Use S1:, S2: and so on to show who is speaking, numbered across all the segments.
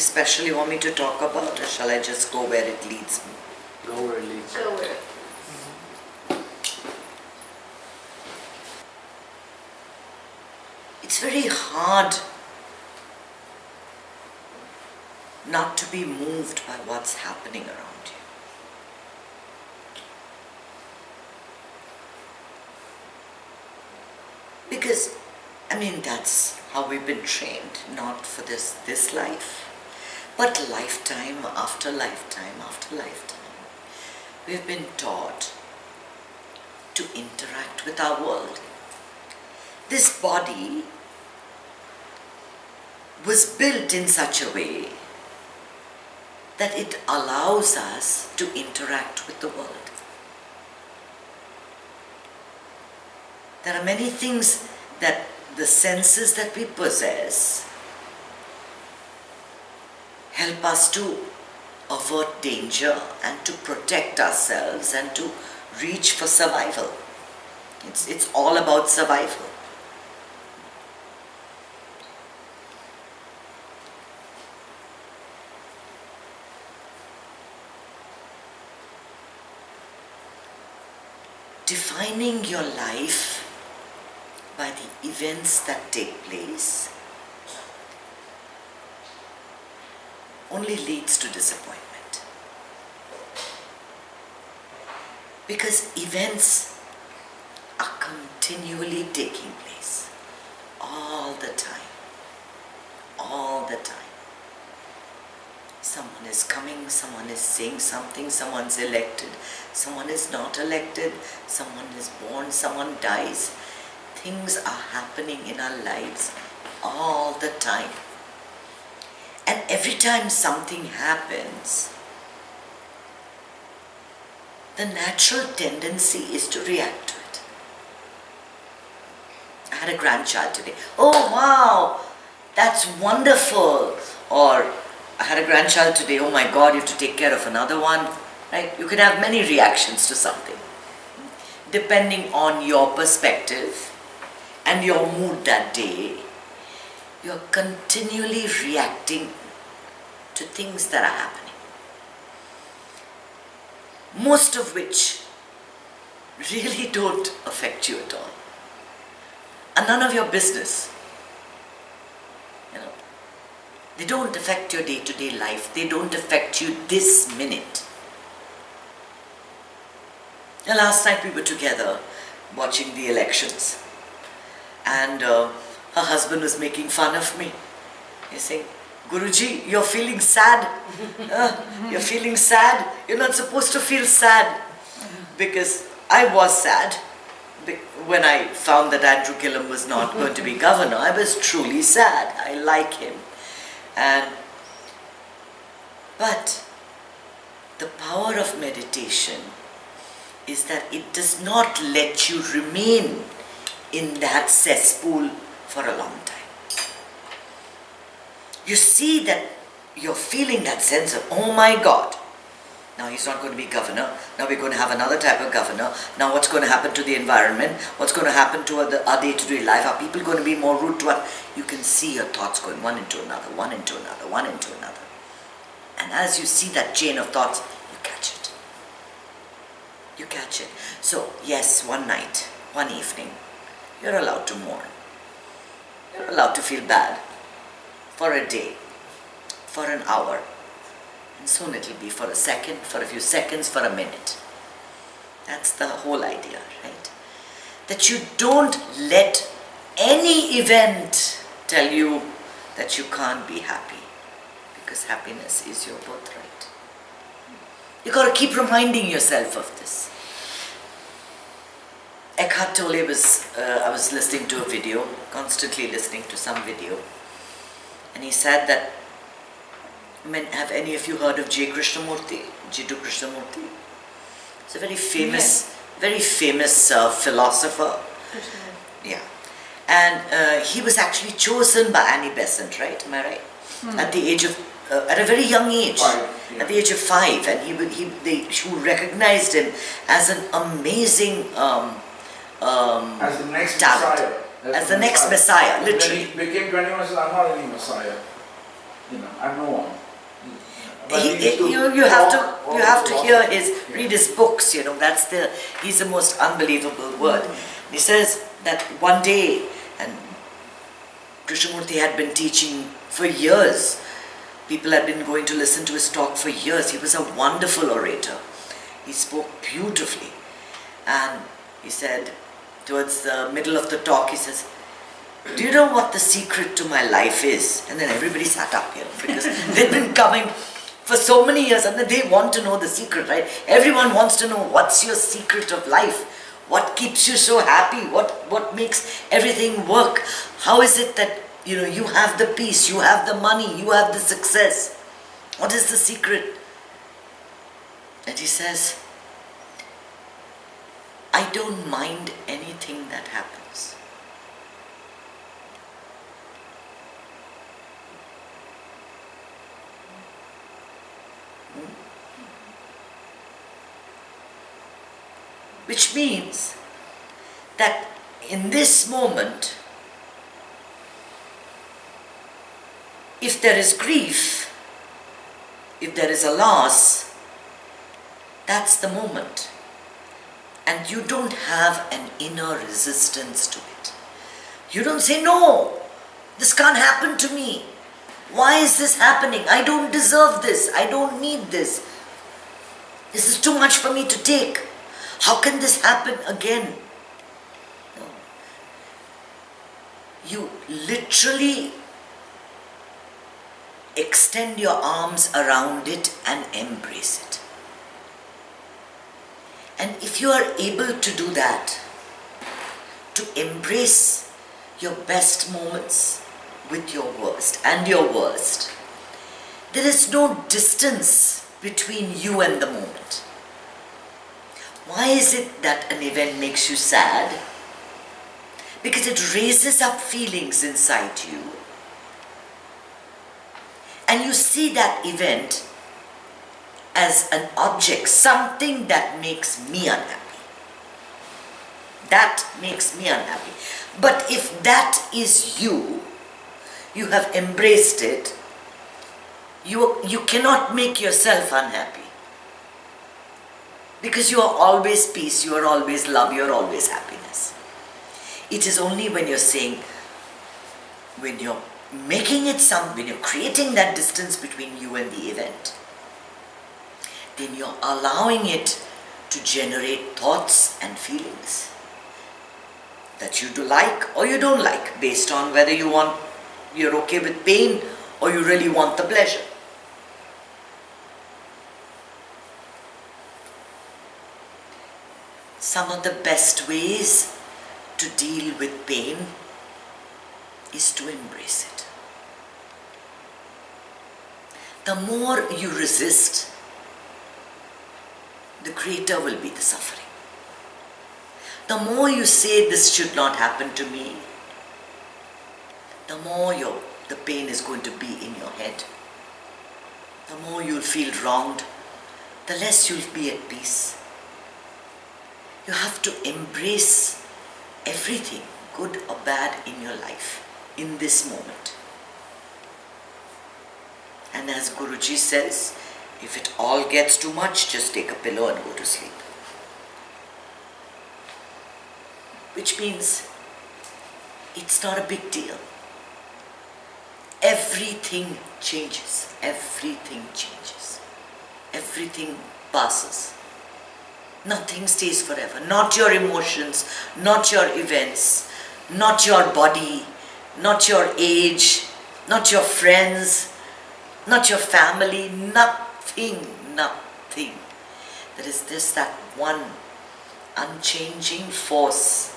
S1: special you want me to talk about, or shall I just go where it leads me?
S2: Go where it leads.
S3: Go where.
S1: It's very hard not to be moved by what's happening around you. Because, that's how we've been trained, not for this life, but lifetime after lifetime after lifetime. We've been taught to interact with our world. This body was built in such a way that it allows us to interact with the world. There are many things that the senses that we possess help us to avert danger and to protect ourselves and to reach for survival. It's all about survival. Defining your life by the events that take place only leads to disappointment. Because events are continually taking place all the time. All the time. Someone is coming, someone is saying something, someone's elected, someone is not elected, someone is born, someone dies. Things are happening in our lives all the time. And every time something happens, the natural tendency is to react to it. I had a grandchild today. Oh wow, that's wonderful. Or I had a grandchild today. Oh my God, you have to take care of another one. Right? You can have many reactions to something, depending on your perspective and your mood that day. You're continually reacting to things that are happening, most of which really don't affect you at all, and none of your business. They don't affect your day-to-day life. They don't affect you this minute. Now, last night we were together watching the elections, and her husband was making fun of me. He's saying, Guruji, you're feeling sad. You're feeling sad. You're not supposed to feel sad. Because I was sad. When I found that Andrew Gillum was not going to be governor, I was truly sad. I like him. But the power of meditation is that it does not let you remain in that cesspool for a long time. You see that you're feeling that sense of, oh my God, now he's not going to be governor, now we're going to have another type of governor, now what's going to happen to the environment, what's going to happen to our day-to-day life, are people going to be more rude to us? You can see your thoughts going one into another, one into another, one into another. And as you see that chain of thoughts, you catch it. You catch it. So yes, one night, one evening, you're allowed to mourn. You're allowed to feel bad for a day, for an hour, and soon it'll be for a second, for a few seconds, for a minute. That's the whole idea, right? That you don't let any event tell you that you can't be happy, because happiness is your birthright. You got to keep reminding yourself of this. Eckhart Tolle I was listening to a video, constantly listening to some video, and he said that, have any of you heard of J.Krishnamurthy? J.Krishnamurthy? He's a very famous philosopher. Yeah. And he was actually chosen by Annie Besant, right? Am I right? At the age of, at a very young age.
S2: 5, yeah.
S1: At the age of 5. And they recognized him as an amazing
S2: as the next
S1: talent.
S2: Messiah.
S1: As the next Messiah,
S2: And then
S1: literally.
S2: he became 21 and said, I'm not any Messiah. I'm no one. But we used to
S1: You have
S2: talk
S1: to
S2: all
S1: hear
S2: the-
S1: his,
S2: yeah.
S1: read his books, he's the most unbelievable word. He says that one day, and Krishnamurthy had been teaching for years. People had been going to listen to his talk for years. He was a wonderful orator. He spoke beautifully. And he said, towards the middle of the talk, he says, do you know what the secret to my life is? And then everybody sat up, because they'd been coming for so many years and then they want to know the secret, right? Everyone wants to know what's your secret of life. What keeps you so happy? What makes everything work? How is it that you have the peace, you have the money, you have the success? What is the secret? And he says, I don't mind anything that happens. Which means that in this moment, if there is grief, if there is a loss, that's the moment. And you don't have an inner resistance to it. You don't say, no, this can't happen to me. Why is this happening? I don't deserve this. I don't need this. This is too much for me to take. How can this happen again? No. You literally extend your arms around it and embrace it. And if you are able to do that, to embrace your best moments with your worst and your worst, there is no distance between you and the moment. Why is it that an event makes you sad? Because it raises up feelings inside you. And you see that event as an object, something that makes me unhappy. That makes me unhappy. But if that is you, you have embraced it, you cannot make yourself unhappy. Because you are always peace, you are always love, you are always happiness. It is only when you're saying, when you're making it when you're creating that distance between you and the event, then you're allowing it to generate thoughts and feelings that you do like or you don't like, based on whether you're okay with pain or you really want the pleasure. Some of the best ways to deal with pain is to embrace it. The more you resist, the greater will be the suffering. The more you say this should not happen to me, the more the pain is going to be in your head. The more you'll feel wronged, the less you'll be at peace. You have to embrace everything, good or bad, in your life, in this moment. And as Guruji says, if it all gets too much, just take a pillow and go to sleep. Which means it's not a big deal. Everything changes. Everything changes. Everything passes. Nothing stays forever. Not your emotions, not your events, not your body, not your age, not your friends, not your family, nothing. There is that one unchanging force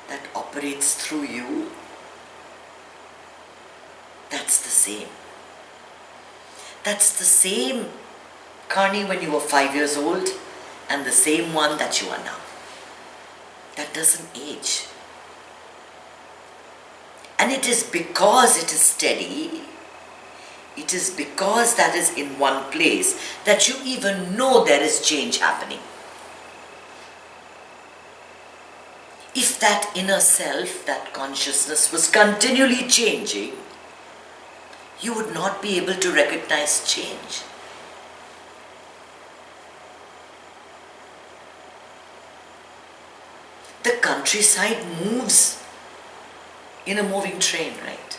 S1: that operates through you. That's the same. That's the same Karni when you were 5 years old and the same one that you are now. That doesn't age. And it is because it is steady, it is because that is in one place that you even know there is change happening. If that inner self, that consciousness was continually changing, you would not be able to recognize change. The countryside moves in a moving train, right?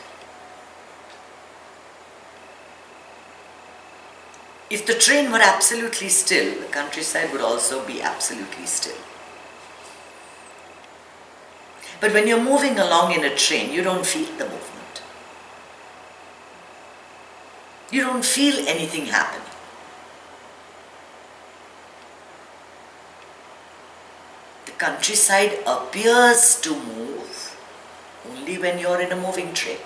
S1: If the train were absolutely still, the countryside would also be absolutely still. But when you're moving along in a train, you don't feel the movement. You don't feel anything happening. The countryside appears to move only when you're in a moving train.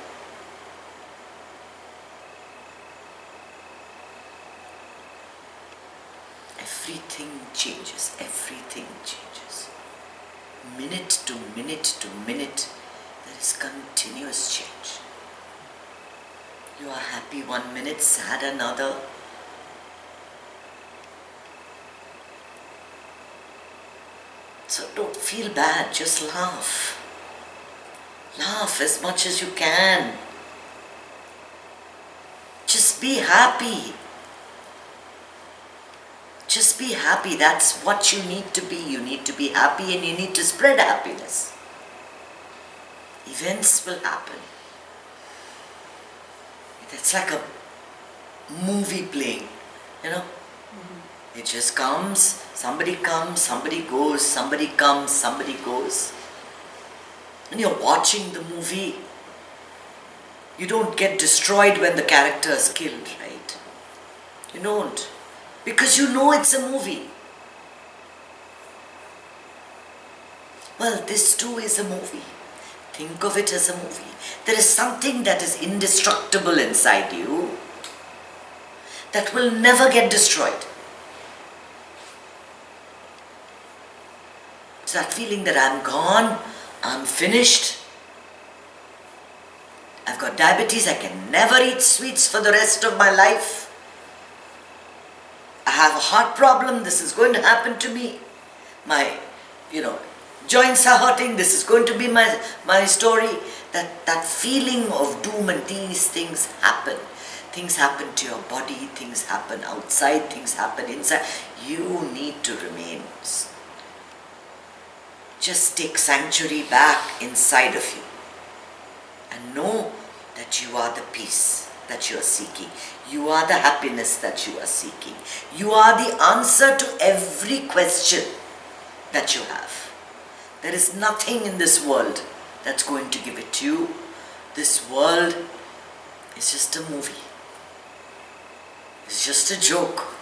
S1: Everything changes, everything changes. Minute to minute to minute, there is continuous change. You are happy 1 minute, sad another. So don't feel bad, just laugh. Laugh as much as you can. Just be happy. Just be happy. That's what you need to be. You need to be happy and you need to spread happiness. Events will happen. It's like a movie playing, you know. It just comes, somebody goes, somebody comes, somebody goes. And you're watching the movie. You don't get destroyed when the character is killed, right? You don't. Because you know it's a movie. Well, this too is a movie. Think of it as a movie. There is something that is indestructible inside you that will never get destroyed. It's that feeling that I'm gone, I'm finished. I've got diabetes, I can never eat sweets for the rest of my life. I have a heart problem, this is going to happen to me. My, joints are hurting, this is going to be my story. That feeling of doom, and these things happen. Things happen to your body, things happen outside, things happen inside. You need to remain. Just take sanctuary back inside of you. And know that you are the peace that you are seeking. You are the happiness that you are seeking. You are the answer to every question that you have. There is nothing in this world that's going to give it to you. This world is just a movie. It's just a joke.